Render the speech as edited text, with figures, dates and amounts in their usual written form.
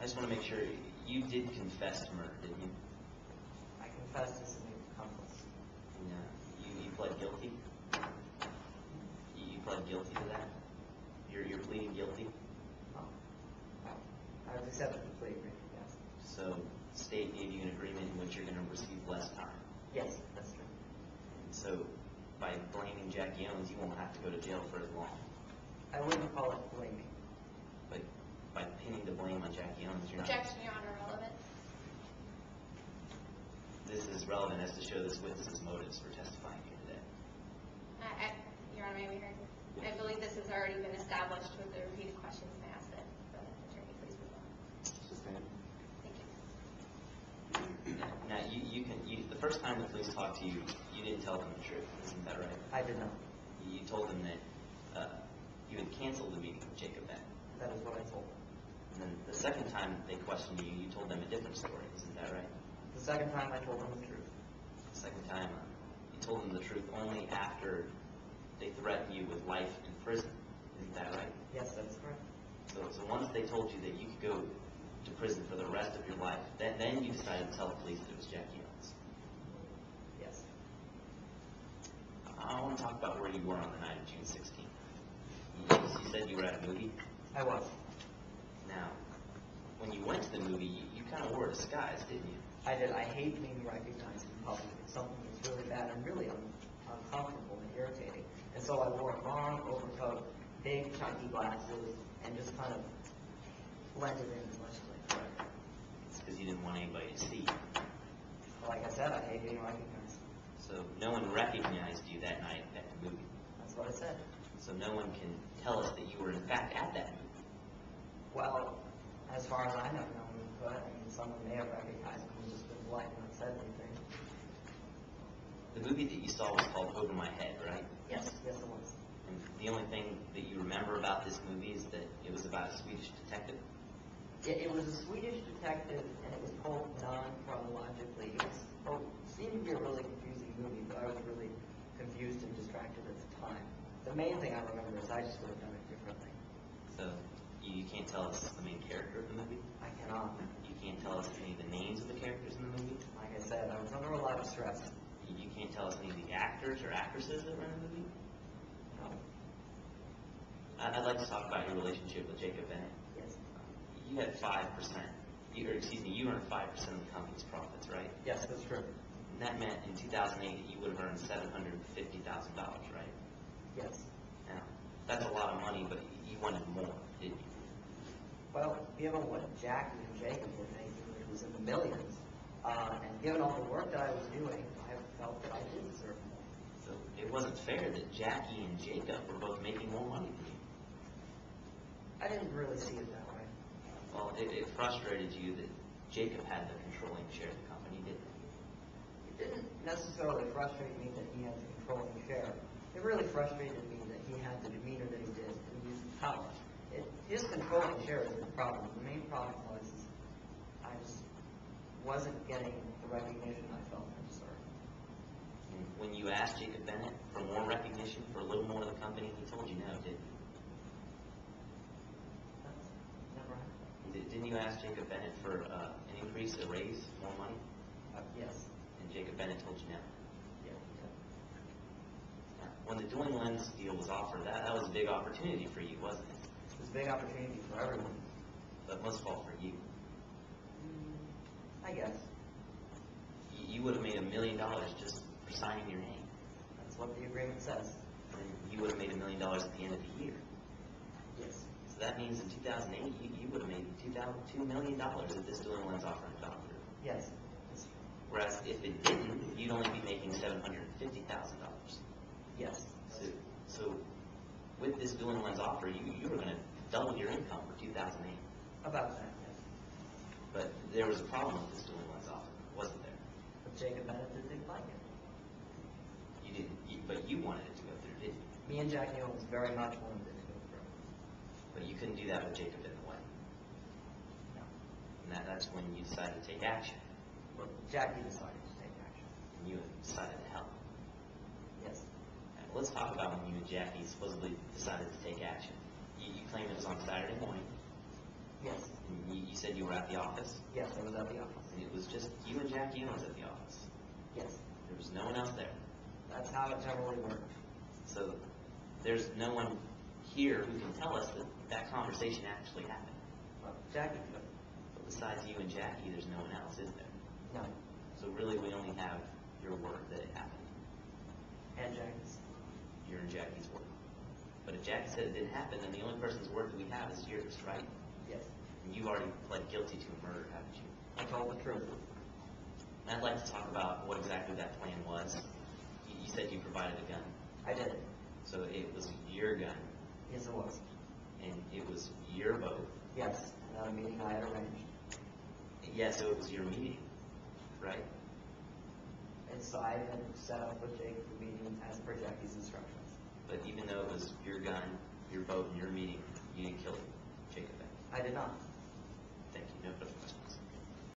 I just want to make sure you did confess to murder, didn't you? I confessed as an accomplice. Yeah. You pled guilty? You pled guilty to that? You're pleading guilty? Oh. I've accepted the plea agreement, yes. So, state gave you an agreement in which you're going to receive less time. Yes, that's true. So, by blaming Jackie Owens, you won't have to go to jail for as long. I wouldn't call it blaming. But by pinning the blame on Jackie Owens, you're not... Objection, Your Honor, relevant. This is relevant as to show this witness's motives for testifying here today. Your Honor, may we hear? I believe this has already been established with the repeated questions and asked that the attorney please move on. Sustained. Thank you. Now, the first time the police talked to you, you didn't tell them the truth. Isn't that right? I did not. You told them that you had canceled the meeting with Jacob Bennett. That is what I told them. And then the second time they questioned you, you told them a different story. Isn't that right? The second time I told them the truth. The second time, you told them the truth only after they threatened you with life in prison. Isn't that right? Yes, that is correct. So once they told you that you could go to prison for the rest of your life, then you decided to tell the police that it was Jackie Owens. Yes. I want to talk about where you were on the night of June 16th. You said you were at a movie. I was. Now, when you went to the movie, you kind of wore a disguise, didn't you? I did. I hate being recognized in public. It's something that's really bad and really uncomfortable and irritating. And so I wore a long overcoat, big chunky glasses, and just kind of blended in as much as I could. It's because you didn't want anybody to see you. Like I said, I hate being recognized. So no one recognized you that night at the movie. That's what I said. So no one can tell us that you were in fact at that movie. Well, as far as I know, no one could. I mean, someone may have recognized me and just been polite and not said anything. The movie that you saw was called Over My Head, right? Yes, yes it was. And the only thing that you remember about this movie is that it was about a Swedish detective. It was a Swedish detective, and it was told non-chronologically. It seemed to be a really confusing movie, but I was really confused and distracted at the time. The main thing I remember is I just would have done it differently. So you can't tell us the main character of the movie? I cannot. You can't tell us any of the names of the characters in the movie? Like I said, I was under a lot of stress. You can't tell us any of the actors or actresses that were in the movie? No. I'd like to talk about your relationship with Jacob Bennett. Yes. You had 5%. You earned 5% of the company's profits, right? Yes, that's true. And that meant in 2008 that you would have earned $750,000, right? Yes. Now, that's a lot of money, but you wanted more, didn't you? Well, given what Jackie and Jacob were making, which was in the millions, and given all the work that I was doing, I felt that I did deserve more. So it wasn't fair that Jackie and Jacob were both making more money than you. I didn't really see it that way. Well, it frustrated you that Jacob had the controlling share of the company, didn't it? It didn't necessarily frustrate me that he had the controlling share. It really frustrated me that he had the demeanor that he did and used power. His controlling share is the problem. The main problem was I just wasn't getting the recognition I felt I deserved. And when you asked Jacob Bennett for more recognition, for a little more of the company, he told you no, didn't he? That's never happened. Didn't you ask Jacob Bennett for an increase, a raise, more money? Yes. And Jacob Bennett told you no. Yeah, he did. Now, when the dueling lens deal was offered, that was a big opportunity for you, wasn't it? It was a big opportunity for everyone. But most of all for you. I guess. You would have made $1 million just for signing your name. That's what the agreement says. And you would have made $1 million at the end of the year. Yes. So that means in 2008, you would have made $2 million if this dueling lens offer had gone through. Yes. That's true. Whereas if it didn't, you'd only be making $750,000. Yes. So with this dueling lens offer, you were going to double your income for 2008. About that, yes. But there was a problem with this dueling lens offer, wasn't there? But Jacob Bennett didn't like it. You didn't, but you wanted it to go through, didn't you? Me and Jackie Owens very much wanted it to go through. But you couldn't do that with Jacob in the way. No. And that's when you decided to take action. Well, Jackie decided to take action. And you decided to help. Yes. And let's talk about when you and Jackie supposedly decided to take action. You claimed it was on Saturday morning. Yes. And you said you were at the office, Yes, I was at the office. and it was just you and Jackie Owens at the office. Yes, There was no one else there. that's how it generally works. So there's no one here who can tell us that that conversation actually happened. Well, Jackie could. But besides you and Jackie, there's no one else, is there? No, So really, we only have your word that it happened. and Jackie's. Your and Jackie's word. But if Jackie said it didn't happen, then the only person's word that we have is yours, right? Yes, And you've already pled guilty to a murder, haven't you? I told the truth. And I'd like to talk about what exactly that plan was. You said you provided a gun. I did. So it was your gun, Yes, it was. and it was your boat. Yes, at a meeting I had arranged. Yeah, so it was your meeting, right? And so I had set up with Jake the meeting as per Jackie's instructions. But even though it was your gun, your boat, and your meeting, you didn't kill Jacob. I did not. Thank you. No further